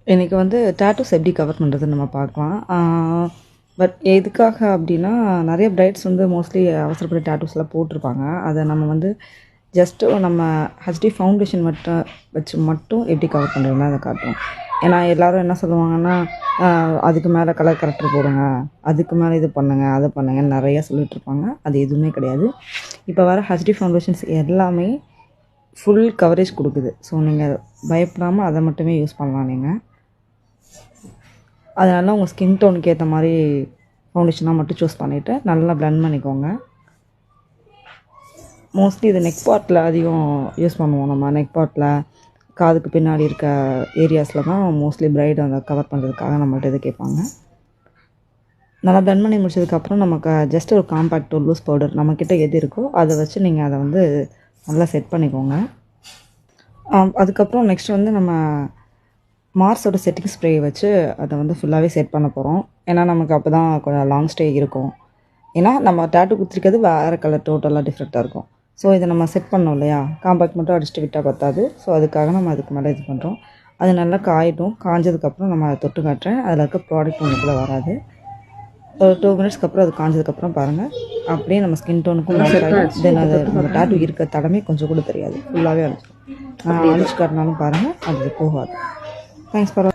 இன்றைக்கி வந்து டேட்டூஸ் எப்படி கவர் பண்ணுறதுன்னு நம்ம பார்க்கலாம். பட் எதுக்காக அப்படின்னா, நிறைய பிரைட்ஸ் வந்து மோஸ்ட்லி அவசரப்பட்டு டேட்டூஸ்லாம் போட்டிருப்பாங்க. அதை நம்ம வந்து ஜஸ்ட்டு நம்ம ஹெச்டி ஃபவுண்டேஷன் மட்டும் எப்படி கவர் பண்ணுறதுன்னு அதை காட்டுவோம். ஏன்னா எல்லோரும் என்ன சொல்லுவாங்கன்னா, அதுக்கு மேலே கலர் கரெக்டர் போடுங்க, அதுக்கு மேலே இது பண்ணுங்கள், அதை பண்ணுங்கன்னு நிறையா சொல்லிகிட்ருப்பாங்க. அது எதுவுமே கிடையாது. இப்போ வர ஹெச்டி ஃபவுண்டேஷன்ஸ் எல்லாமே ஃபுல் கவரேஜ் கொடுக்குது. ஸோ நீங்கள் பயப்படாமல் அதை மட்டுமே யூஸ் பண்ணலாம். நீங்கள் அதனால் உங்கள் ஸ்கின் டோனுக்கு ஏற்ற மாதிரி ஃபவுண்டேஷனாக மட்டும் சூஸ் பண்ணிவிட்டு நல்லா ப்ளெண்ட் பண்ணிக்கோங்க. மோஸ்ட்லி இது நெக் பார்ட்டில் அதிகம் யூஸ் பண்ணுவோம். நம்ம நெக் பார்ட்டில் காதுக்கு பின்னாடி இருக்க ஏரியாஸில் தான் மோஸ்ட்லி பிரைட் அதை கவர் பண்ணுறதுக்காக நம்மள்ட்ட இது கேட்பாங்க. நல்லா ப்ளெண்ட் பண்ணி முடிச்சதுக்கப்புறம் நமக்கு ஜஸ்ட் ஒரு காம்பேக்ட் ஒரு லூஸ் பவுடர் நம்மக்கிட்ட எது இருக்கோ அதை வச்சு நீங்கள் அதை வந்து நல்லா செட் பண்ணிக்கோங்க. அதுக்கப்புறம் நெக்ஸ்ட் வந்து நம்ம மார்ஸோட செட்டிங் ஸ்ப்ரே வச்சு அதை வந்து ஃபுல்லாகவே செட் பண்ண போகிறோம். ஏன்னா நமக்கு அப்போ தான் கொஞ்சம் லாங் ஸ்டே இருக்கும். ஏன்னா நம்ம டேட்டூ குத்திருக்கிறது வேறு கலர் டோட்டலாக டிஃப்ரெண்ட்டாக இருக்கும். ஸோ இதை நம்ம செட் பண்ணோம் இல்லையா, காம்பேக்ட் மட்டும் அடிச்சுட்டு விட்டால் பத்தாது. ஸோ அதுக்காக நம்ம அதுக்கு மேலே இது பண்ணுறோம். அது நல்லா காயட்டும். காஞ்சதுக்கப்புறம் நம்ம அதை தொட்டு காட்டுறேன். அதில் இருக்க ப்ராடக்ட் ஒன்றுக்குள்ளே வராது. ஒரு 2 மினிட்ஸ்க்கு அப்புறம் அது காஞ்சதுக்கப்புறம் பாருங்கள், அப்படியே நம்ம ஸ்கின் டோனுக்கும் மேட்ச் ஆகிடும். தென் அது நம்ம டேட்டூ இருக்க தடமே கொஞ்சம் கூட தெரியாது, ஃபுல்லாகவே அழிச்சிடும். அழிச்சு காட்டினாலும் பாருங்கள், அது போகாது. Thanks for